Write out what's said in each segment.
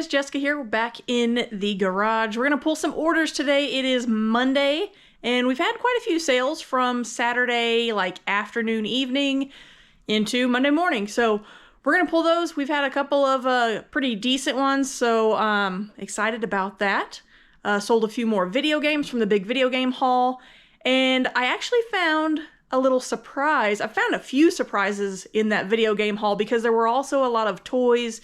guys, Jessica here. We're back in the garage. We're gonna pull some orders today. It is Monday, and we've had quite a few sales from Saturday, like afternoon, evening, into Monday morning. So we're gonna pull those. We've had a couple of pretty decent ones, so excited about that. Sold a few more video games from the big video game haul, and I actually found a little surprise. I found a few surprises in that video game haul because there were also a lot of toys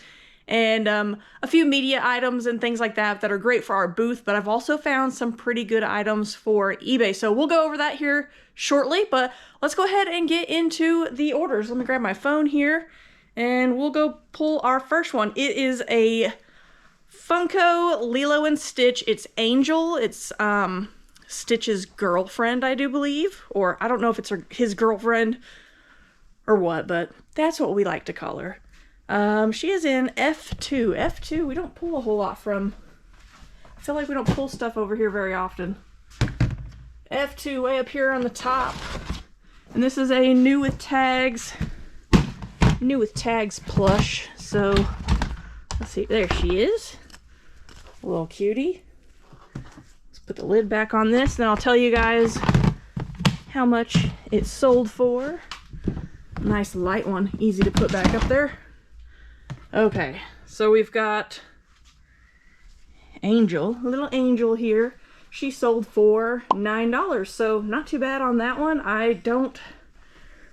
and a few media items and things like that that are great for our booth, but I've also found some pretty good items for eBay. So we'll go over that here shortly, but let's go ahead and get into the orders. Let me grab my phone here and we'll go pull our first one. It is a Funko Lilo and Stitch. It's Angel. It's Stitch's girlfriend, I do believe, or I don't know if it's his girlfriend or what, but that's what we like to call her. She is in F2. F2, we don't pull a whole lot from. I feel like we don't pull stuff over here very often. F2 way up here on the top. And this is a new with tags plush. So, let's see, there she is. A little cutie. Let's put the lid back on this, then I'll tell you guys how much it sold for. Nice light one, easy to put back up there. Okay, so we've got Angel, a little Angel here. She sold for $9, so not too bad on that one. I don't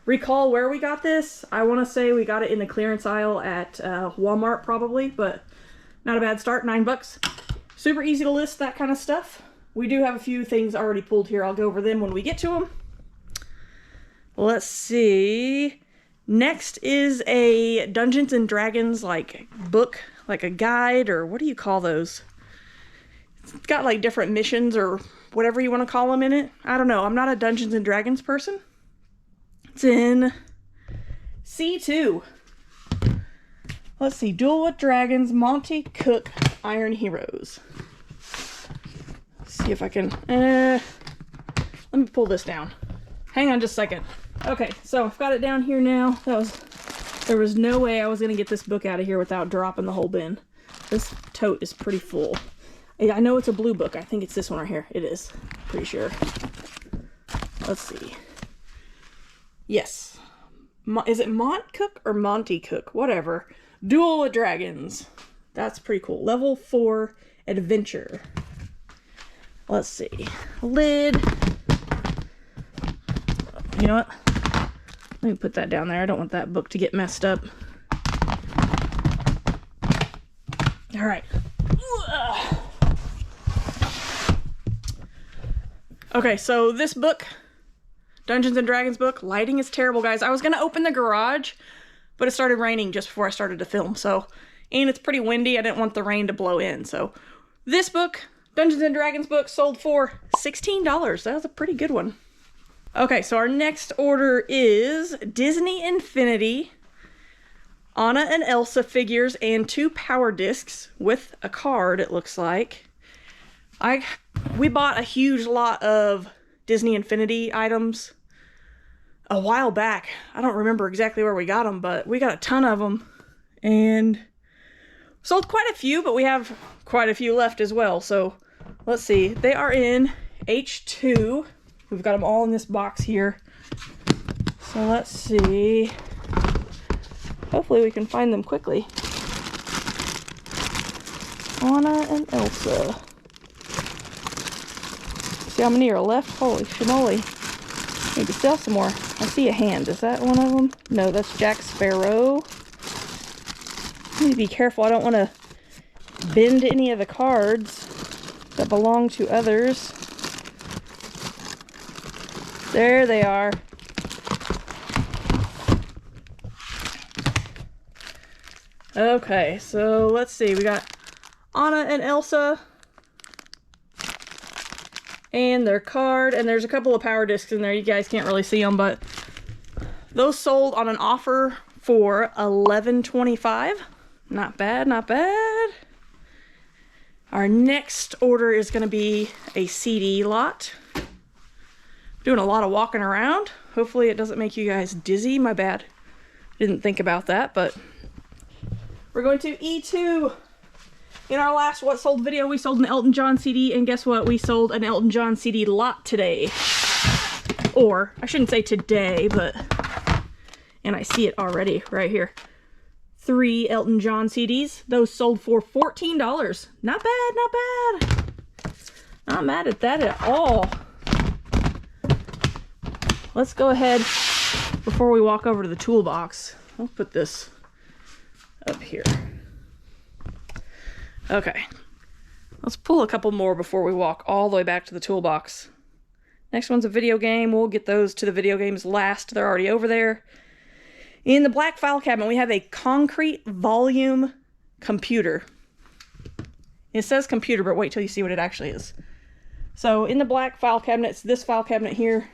recall where we got this. I want to say we got it in the clearance aisle at Walmart probably, but not a bad start, $9. Super easy to list, that kind of stuff. We do have a few things already pulled here. I'll go over them when we get to them. Let's see. Next is a Dungeons and Dragons like book, like a guide, or what do you call those? It's got like different missions or whatever you want to call them in it. I don't know. I'm not a Dungeons and Dragons person. It's in C2. Let's see. Duel with Dragons, Monty Cook, Iron Heroes. Let's see if I can... let me pull this down. Hang on just a second. Okay, so I've got it down here now. There was no way I was going to get this book out of here without dropping the whole bin. This tote is pretty full. I know it's a blue book. I think it's this one right here. It is. Pretty sure. Let's see. Yes. Is it Mont Cook or Monty Cook? Whatever. Duel with Dragons. That's pretty cool. Level 4 Adventure. Let's see. Lid. You know what? Let me put that down there. I don't want that book to get messed up. All right. Okay, so this book, Dungeons and Dragons book, lighting is terrible, guys. I was going to open the garage, but it started raining just before I started to film. So, and it's pretty windy. I didn't want the rain to blow in. So this book, Dungeons and Dragons book, sold for $16. That was a pretty good one. Okay, so our next order is Disney Infinity, Anna and Elsa figures, and 2 power discs with a card, it looks like. We bought a huge lot of Disney Infinity items a while back. I don't remember exactly where we got them, but we got a ton of them. And sold quite a few, but we have quite a few left as well. So, let's see. They are in H2. We've got them all in this box here. So let's see. Hopefully we can find them quickly. Anna and Elsa. See how many are left? Holy schmoly. Need to sell some more. I see a hand. Is that one of them? No, that's Jack Sparrow. Need to be careful. I don't want to bend any of the cards that belong to others. There they are. Okay, so let's see. We got Anna and Elsa and their card, and there's a couple of power discs in there. You guys can't really see them, but those sold on an offer for $11.25. Not bad, not bad. Our next order is going to be a CD lot. Doing a lot of walking around. Hopefully it doesn't make you guys dizzy. My bad. Didn't think about that, but we're going to E2. In our last What Sold video, we sold an Elton John CD, and guess what? We sold an Elton John CD lot today. Or, I shouldn't say today, but... And I see it already, right here. 3 Elton John CDs. Those sold for $14. Not bad, not bad. Not mad at that at all. Let's go ahead, before we walk over to the toolbox, I'll put this up here. Okay, let's pull a couple more before we walk all the way back to the toolbox. Next one's a video game. We'll get those to the video games last. They're already over there. In the black file cabinet, we have a concrete volume computer. It says computer, but wait till you see what it actually is. So in the black file cabinet, it's this file cabinet here.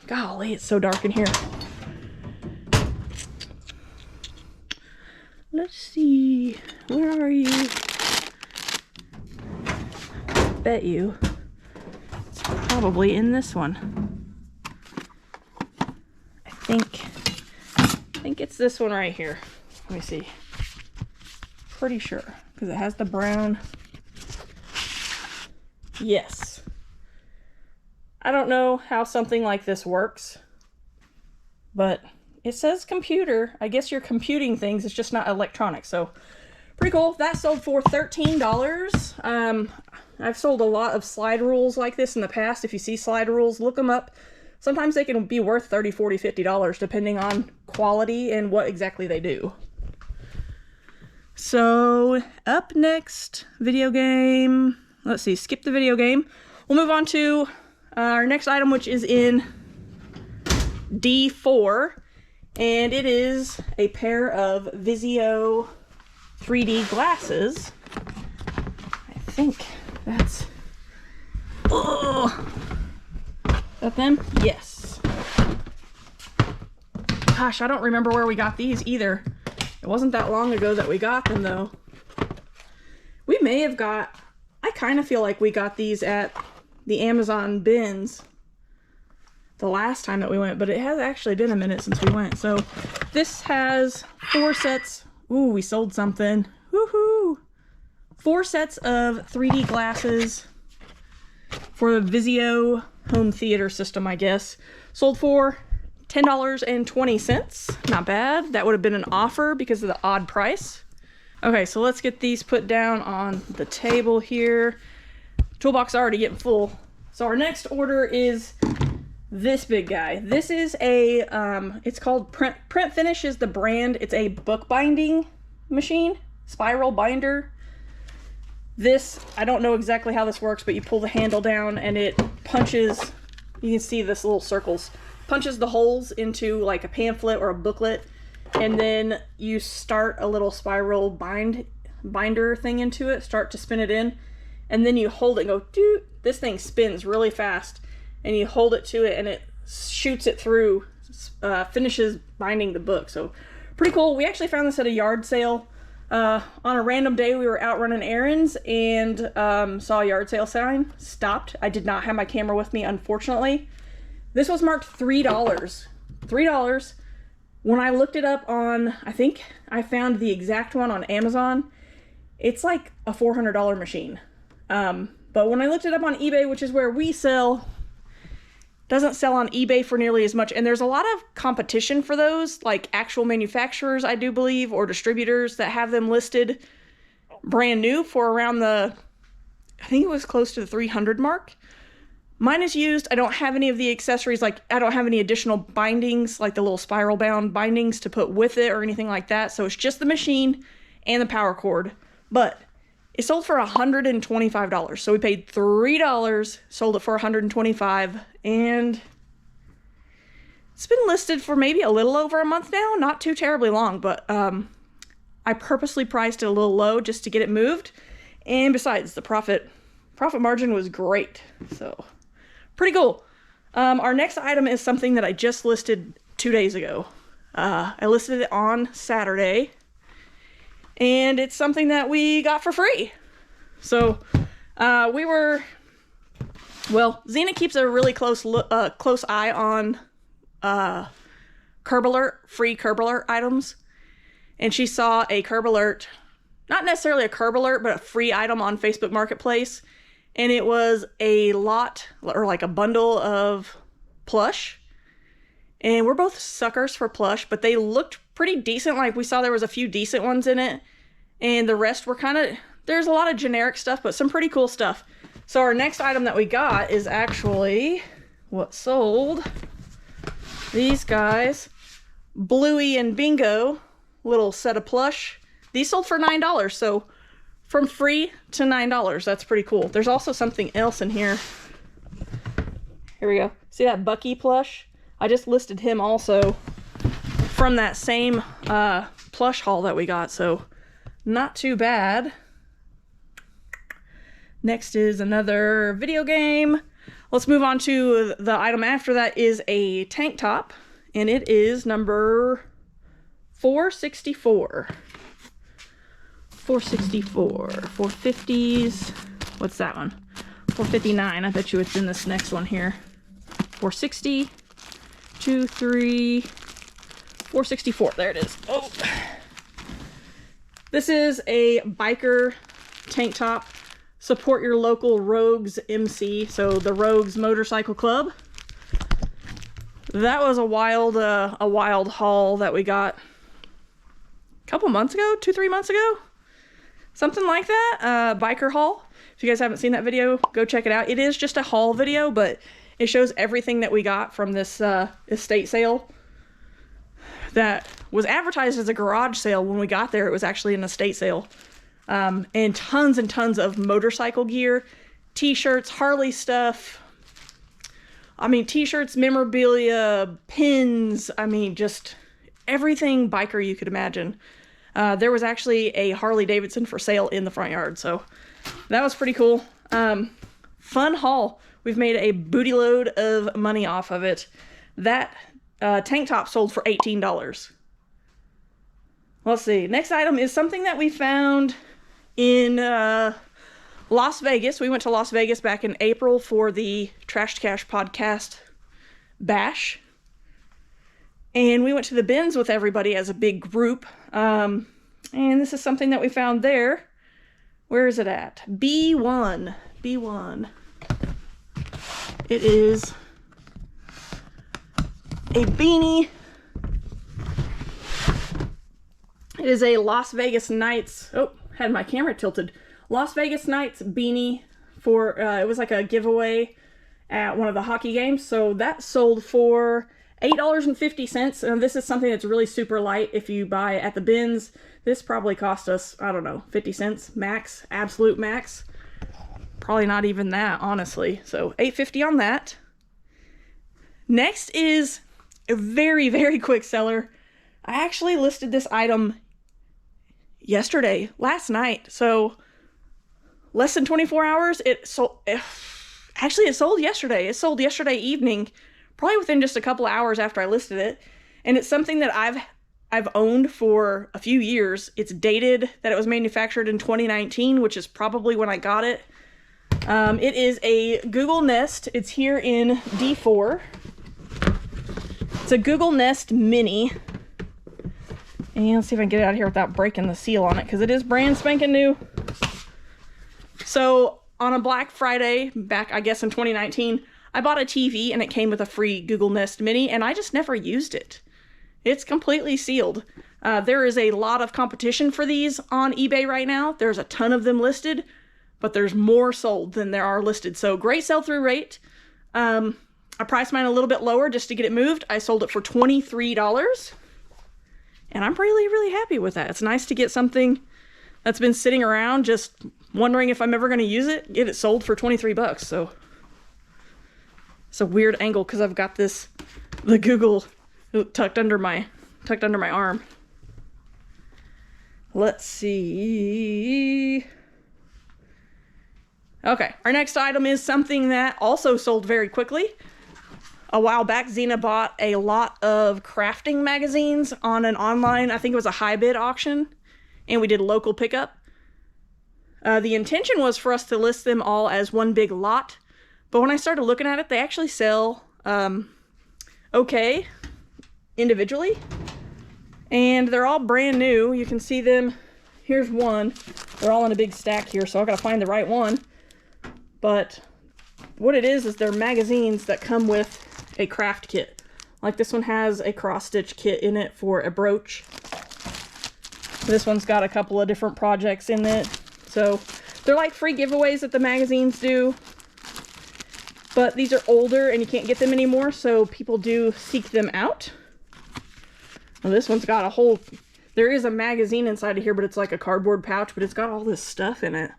Golly, it's so dark in here. Let's see, where are you? Bet you it's probably in this one. I think it's this one right here. Let me see. Pretty sure, because it has the brown. Yes. I don't know how something like this works, but it says computer. I guess you're computing things, it's just not electronic, so pretty cool. That sold for $13. I've sold a lot of slide rules like this in the past. If you see slide rules, look them up. Sometimes they can be worth $30, $40, $50 depending on quality and what exactly they do. So up next, video game. Let's see, skip the video game. We'll move on to our next item, which is in D4, and it is a pair of Vizio 3D glasses. I think that's... Oh! Is that them? Yes. Gosh, I don't remember where we got these either. It wasn't that long ago that we got them, though. We may have got... I kind of feel like we got these at the Amazon bins the last time that we went, but it has actually been a minute since we went. So this has 4 sets. Ooh, we sold something. Woohoo! 4 sets of 3D glasses for the Vizio home theater system, I guess. Sold for $10.20. Not bad. That would have been an offer because of the odd price. Okay, so let's get these put down on the table here. Toolbox already getting full. So our next order is this big guy. This is a, it's called Print Finish is the brand. It's a bookbinding machine, spiral binder. This, I don't know exactly how this works, but you pull the handle down and it punches, you can see this little circles, punches the holes into like a pamphlet or a booklet, and then you start a little spiral binder thing into it, start to spin it in, and then you hold it and go, doot. This thing spins really fast, and you hold it to it and it shoots it through, finishes binding the book. So pretty cool. We actually found this at a yard sale. On a random day we were out running errands and saw a yard sale sign, stopped. I did not have my camera with me, unfortunately. This was marked $3. $3. When I looked it up on, I think I found the exact one on Amazon, it's like a $400 machine. But when I looked it up on eBay, which is where we sell, doesn't sell on eBay for nearly as much. And there's a lot of competition for those, like actual manufacturers, I do believe, or distributors that have them listed brand new for around the, I think it was close to the 300 mark. Mine is used. I don't have any of the accessories, like I don't have any additional bindings, like the little spiral bound bindings to put with it or anything like that. So it's just the machine and the power cord. But it sold for $125. So we paid $3, sold it for $125, and it's been listed for maybe a little over a month now. Not too terribly long, but I purposely priced it a little low just to get it moved. And besides, the profit margin was great. So pretty cool. Our next item is something that I just listed 2 days ago. I listed it on Saturday, and it's something that we got for free. So Xena keeps a really close eye on Curb Alert, free Curb Alert items, and she saw a Curb Alert not necessarily a curb alert, but a free item on Facebook Marketplace. And it was a lot, or like a bundle of plush. And we're both suckers for plush, but they looked pretty decent. Like we saw there was a few decent ones in it. And the rest were kind of, there's a lot of generic stuff, but some pretty cool stuff. So our next item that we got is actually what sold. These guys, Bluey and Bingo, little set of plush. These sold for $9, so from free to $9. That's pretty cool. There's also something else in here. Here we go. See that Bucky plush? I just listed him also from that same plush haul that we got, so not too bad. Next is another video game. Let's move on to the item after that is a tank top, and it is number 464. 464, 450s. What's that one? 459. I bet you it's in this next one here. 460, 2, 3, 464. There it is. Oh. This is a biker tank top. Support your local Rogues MC, so the Rogues Motorcycle Club. That was a wild haul that we got a couple months ago, 2-3 months ago, something like that. Biker haul. If you guys haven't seen that video, go check it out. It is just a haul video, but it shows everything that we got from this estate sale that was advertised as a garage sale. When we got there, it was actually an estate sale. And tons of motorcycle gear, t-shirts, Harley stuff. I mean, t-shirts, memorabilia, pins. I mean, just everything biker you could imagine. There was actually a Harley Davidson for sale in the front yard, so that was pretty cool. Fun haul. We've made a booty load of money off of it. That tank top sold for $18. Let's see. Next item is something that we found in Las Vegas. We went to Las Vegas back in April for the Trash to Cash podcast bash. And we went to the bins with everybody as a big group. And this is something that we found there. Where is it at? B1. B1. It is a beanie. It is a Las Vegas Knights. Oh, had my camera tilted. Las Vegas Knights beanie for, it was like a giveaway at one of the hockey games. So that sold for $8.50. And this is something that's really super light. If you buy at the bins, this probably cost us, I don't know, 50 cents max, absolute max. Probably not even that, honestly. So $8.50 on that. Next is a very, very quick seller. I actually listed this item yesterday, last night. So less than 24 hours, it sold. Actually, it sold yesterday. It sold yesterday evening, probably within just a couple hours after I listed it. And it's something that I've owned for a few years. It's dated that it was manufactured in 2019, which is probably when I got it. It is a Google Nest. It's here in D4. It's a Google Nest Mini. And let's see if I can get it out of here without breaking the seal on it, because it is brand spanking new. So on a Black Friday back, I guess in 2019, I bought a TV and it came with a free Google Nest Mini, and I just never used it. It's completely sealed. There is a lot of competition for these on eBay right now. There's a ton of them listed, but there's more sold than there are listed. So great sell-through rate. I priced mine a little bit lower just to get it moved. I sold it for $23. And I'm really, really happy with that. It's nice to get something that's been sitting around just wondering if I'm ever going to use it, get it sold for 23 bucks. So it's a weird angle because I've got the Google tucked under my arm. Let's see. Okay, our next item is something that also sold very quickly. A while back, Xena bought a lot of crafting magazines on an online, I think it was a high bid auction, and we did local pickup. The intention was for us to list them all as one big lot, but when I started looking at it, they actually sell okay individually, and they're all brand new. You can see them here's one. They're all in a big stack here, so I gotta find the right one. But what it is they're magazines that come with a craft kit. Like this one has a cross-stitch kit in it for a brooch. This one's got a couple of different projects in it. So they're like free giveaways that the magazines do. But these are older and you can't get them anymore, so people do seek them out. Well, this one's got a whole... There is a magazine inside of here, but it's like a cardboard pouch, but it's got all this stuff in it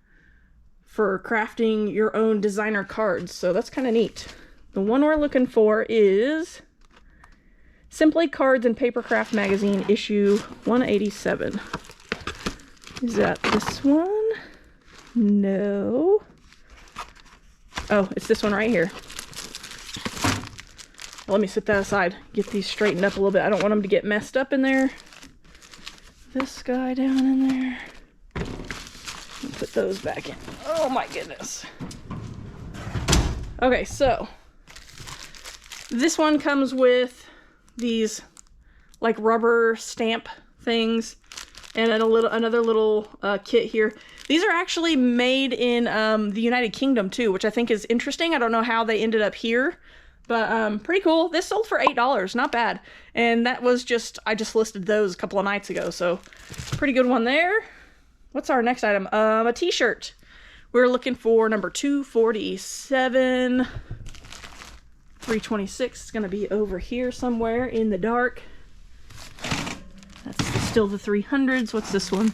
for crafting your own designer cards, so that's kind of neat. The one we're looking for is Simply Cards and Papercraft Magazine, issue 187. Is that this one? No. Oh, it's this one right here. Let me set that aside, get these straightened up a little bit. I don't want them to get messed up in there. This guy down in there. Put those back in. Oh my goodness. Okay, so this one comes with these like rubber stamp things and another little kit here. These are actually made in the United Kingdom too, which I think is interesting. I don't know how they ended up here, but pretty cool. This sold for $8, not bad. And that was I just listed those a couple of nights ago, so pretty good one there. What's our next item? A t-shirt. We're looking for number 247. 326 is going to be over here somewhere in the dark. That's still the 300s. What's this one?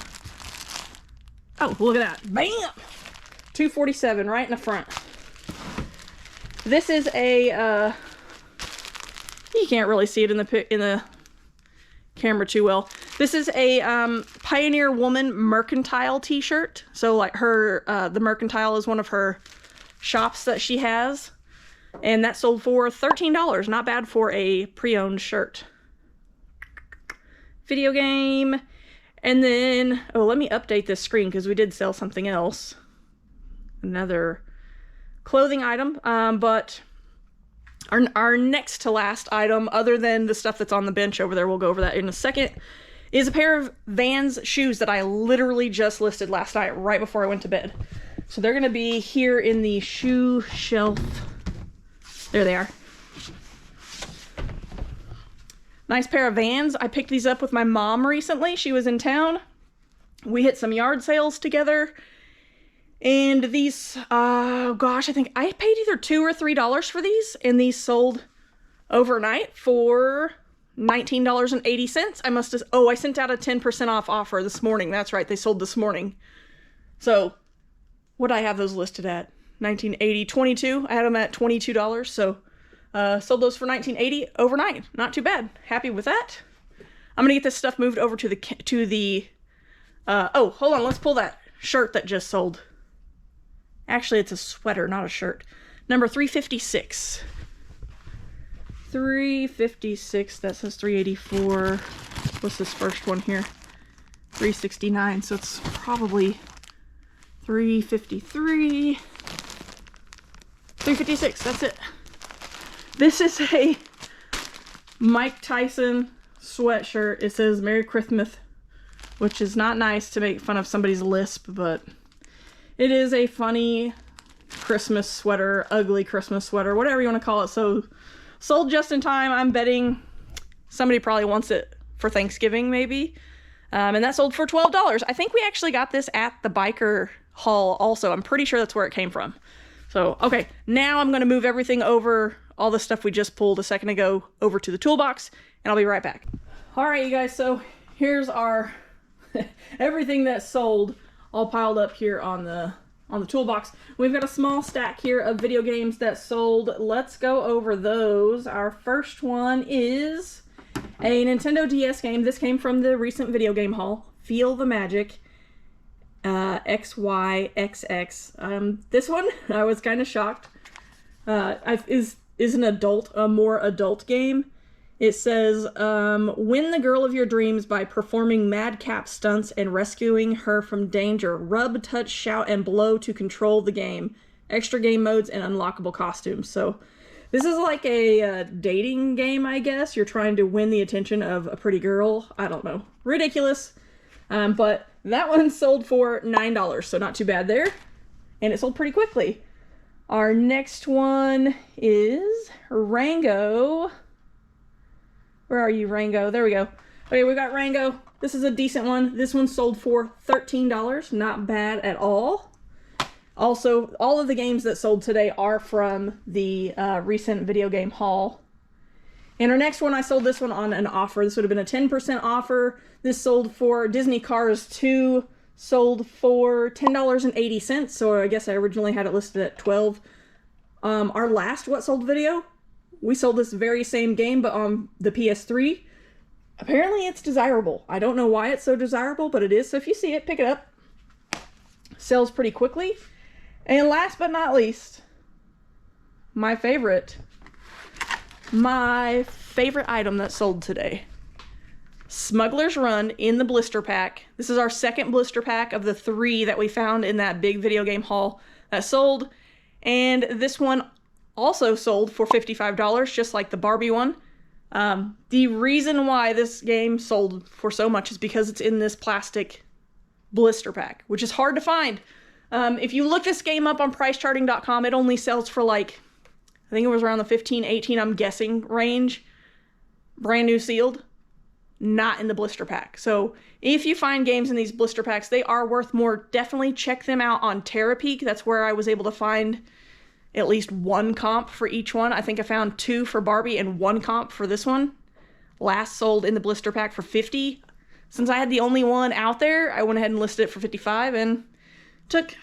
Oh, look at that. Bam! 247 right in the front. This is a, you can't really see it in the camera too well. This is a Pioneer Woman Mercantile t-shirt. So like the Mercantile is one of her shops that she has. And that sold for $13. Not bad for a pre-owned shirt. Video game. And then, oh, let me update this screen because we did sell something else. Another clothing item. But our next to last item, other than the stuff that's on the bench over there, we'll go over that in a second, is a pair of Vans shoes that I literally just listed last night right before I went to bed. So they're going to be here in the shoe shelf. There they are. Nice pair of Vans. I picked these up with my mom recently. She was in town. We hit some yard sales together. And these, gosh, I think I paid either $2 or $3 for these. And these sold overnight for $19.80. I must have, oh, I sent out a 10% off offer this morning. That's right, they sold this morning. So, what did I have those listed at? $19.80, $22. I had them at $22, so sold those for $19.80 overnight. Not too bad. Happy with that. I'm gonna get this stuff moved over to the oh, hold on, let's pull that shirt that just sold. Actually, it's a sweater, not a shirt. Number 356. 356, that says 384. What's this first one here? 369, so it's probably 353. 356, that's it. This is a Mike Tyson sweatshirt. It says Merry Christmas, which is not nice to make fun of somebody's lisp, but it is a funny Christmas sweater, ugly Christmas sweater, whatever you want to call it. So sold just in time. I'm betting somebody probably wants it for Thanksgiving maybe. And that sold for $12. I think we actually got this at the biker haul also. I'm pretty sure that's where it came from. So, okay, now I'm going to move everything over, all the stuff we just pulled a second ago, over to the toolbox, and I'll be right back. All right, you guys, so here's our everything that sold all piled up here on the toolbox. We've got a small stack here of video games that sold. Let's go over those. Our first one is a Nintendo DS game. This came from the recent video game haul, Feel the Magic. XYXX. This one, I was kind of shocked. Is an adult, a more adult game. It says, win the girl of your dreams by performing madcap stunts and rescuing her from danger. Rub, touch, shout, and blow to control the game. Extra game modes and unlockable costumes. So this is like a dating game, I guess. You're trying to win the attention of a pretty girl. I don't know. Ridiculous. But That one sold for $9, so not too bad there. And it sold pretty quickly. Our next one is Rango. Where are you, Rango? There we go. Okay, we got Rango. This is a decent one. This one sold for $13. Not bad at all. Also, all of the games that sold today are from the recent video game haul. And our next one, I sold this one on an offer. This would have been a 10% offer. This sold for Disney Cars 2, sold for $10.80. So I guess I originally had it listed at $12. Our last What Sold video, we sold this very same game, but on the PS3. Apparently it's desirable. I don't know why it's so desirable, but it is. So if you see it, pick it up. Sells pretty quickly. And last but not least, my favorite item that sold today. Smuggler's Run in the blister pack. This is our second blister pack of the 3 that we found in that big video game haul that sold. And this one also sold for $55, just like the Barbie one. The reason why this game sold for so much is because it's in this plastic blister pack, which is hard to find. If you look this game up on pricecharting.com, it only sells for like, I think it was around the 15, 18, I'm guessing, range. Brand new sealed. Not in the blister pack. So if you find games in these blister packs, they are worth more. Definitely check them out on Terapeak. That's where I was able to find at least 1 comp for each one. I think I found 2 for Barbie and 1 comp for this one. Last sold in the blister pack for $50. Since I had the only one out there, I went ahead and listed it for $55 and took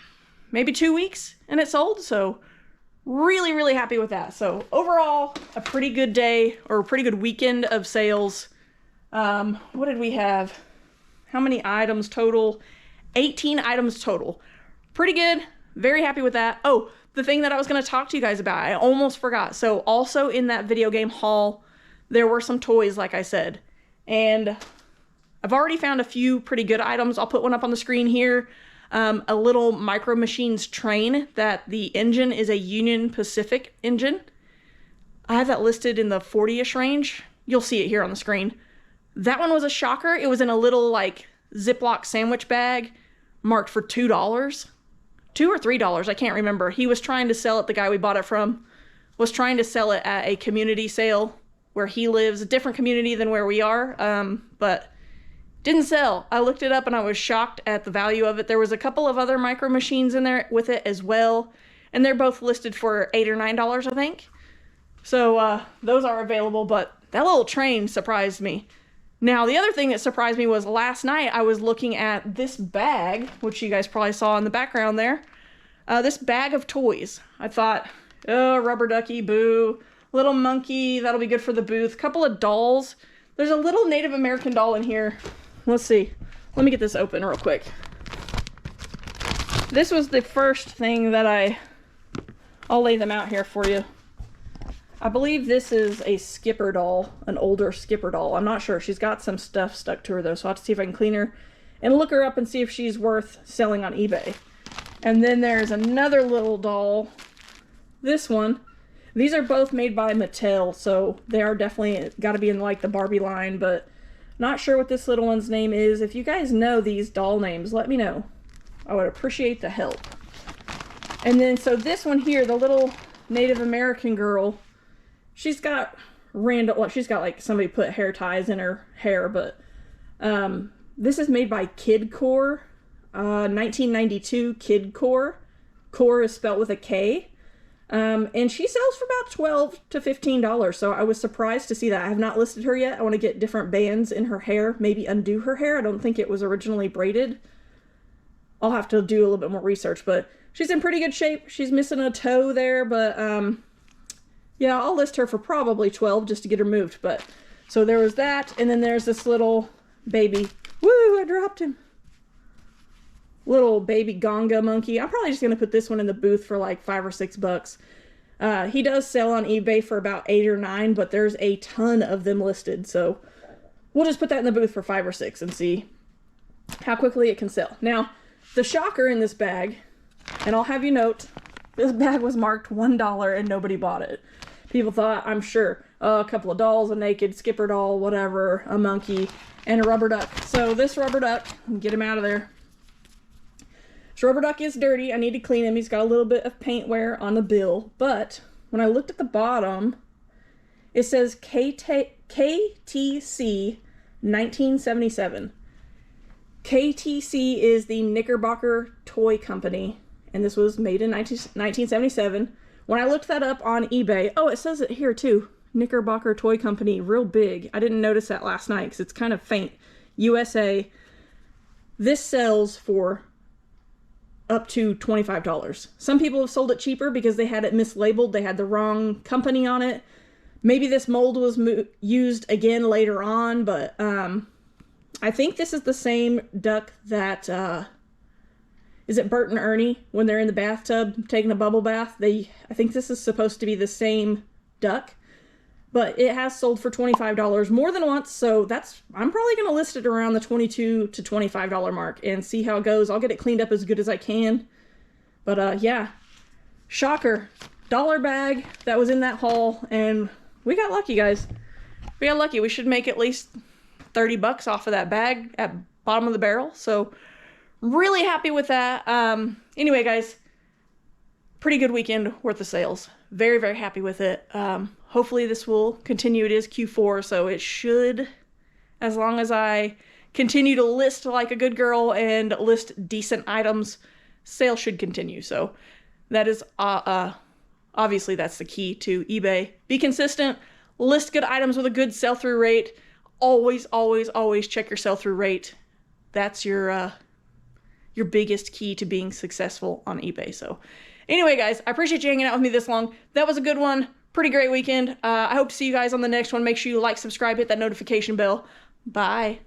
maybe 2 weeks and it sold. So really, really happy with that. So overall, a pretty good day or a pretty good weekend of sales. What did we have? How many items total? 18 items total. Pretty good. Very happy with that. Oh, the thing that I was going to talk to you guys about, I almost forgot. So also in that video game haul, there were some toys, like I said. And I've already found a few pretty good items. I'll put one up on the screen here. A little Micro Machines train that the engine is a Union Pacific engine. I have that listed in the 40-ish range. You'll see it here on the screen. That one was a shocker. It was in a little like Ziploc sandwich bag marked for $2. $2 or $3, I can't remember. He was trying to sell it, the guy we bought it from, was trying to sell it at a community sale where he lives, a different community than where we are, but didn't sell. I looked it up and I was shocked at the value of it. There was a couple of other Micro Machines in there with it as well, and they're both listed for $8 or $9, I think. So those are available, but that little train surprised me. Now, the other thing that surprised me was last night I was looking at this bag, which you guys probably saw in the background there. This bag of toys. I thought, oh, rubber ducky, boo. Little monkey, that'll be good for the booth. Couple of dolls. There's a little Native American doll in here. Let's see. Let me get this open real quick. This was the first thing that I'll lay them out here for you. I believe this is a Skipper doll, an older Skipper doll. I'm not sure. She's got some stuff stuck to her though, so I'll have to see if I can clean her and look her up and see if she's worth selling on eBay. And then there's another little doll. This one. These are both made by Mattel, so they are definitely got to be in like the Barbie line, but not sure what this little one's name is. If you guys know these doll names, let me know. I would appreciate the help. And then, so this one here, the little Native American girl, she's got random, well, she's got like somebody put hair ties in her hair, but this is made by Kidcore, 1992 Kidcore. Core is spelled with a K. And she sells for about $12 to $15, so I was surprised to see that. I have not listed her yet. I want to get different bands in her hair, maybe undo her hair. I don't think it was originally braided. I'll have to do a little bit more research, but she's in pretty good shape. She's missing a toe there, but yeah, I'll list her for probably $12 just to get her moved. But so there was that, and then there's this little baby. Woo, I dropped him. Little baby Gonga monkey. I'm probably just going to put this one in the booth for like $5 or $6. He does sell on eBay for about $8 or $9, but there's a ton of them listed. So we'll just put that in the booth for $5 or $6 and see how quickly it can sell. Now, the shocker in this bag, and I'll have you note, this bag was marked $1 and nobody bought it. People thought, I'm sure, a couple of dolls, a naked skipper doll, whatever, a monkey, and a rubber duck. So this rubber duck, get him out of there. This rubber duck is dirty. I need to clean him. He's got a little bit of paint wear on the bill. But when I looked at the bottom, it says KTC 1977. KTC is the Knickerbocker Toy Company, and this was made in 1977. When I looked that up on eBay, oh, it says it here too. Knickerbocker Toy Company, real big. I didn't notice that last night because it's kind of faint. USA. This sells for up to $25. Some people have sold it cheaper because they had it mislabeled. They had the wrong company on it. Maybe this mold was used again later on, but I think this is the same duck that... is it Bert and Ernie when they're in the bathtub taking a bubble bath? I think this is supposed to be the same duck, but it has sold for $25 more than once. So I'm probably going to list it around the $22 to $25 mark and see how it goes. I'll get it cleaned up as good as I can. But yeah, shocker, dollar bag that was in that haul, and we got lucky, guys. We got lucky. We should make at least 30 bucks off of that bag at bottom of the barrel. So really happy with that. Anyway, guys, pretty good weekend worth of sales. Very, very happy with it. Hopefully this will continue. It is Q4, so it should, as long as I continue to list like a good girl and list decent items, sales should continue. So that is, obviously that's the key to eBay. Be consistent, list good items with a good sell-through rate. Always, always, always check your sell-through rate. That's your biggest key to being successful on eBay. So anyway, guys, I appreciate you hanging out with me this long. That was a good one. Pretty great weekend. I hope to see you guys on the next one. Make sure you like, subscribe, hit that notification bell. Bye.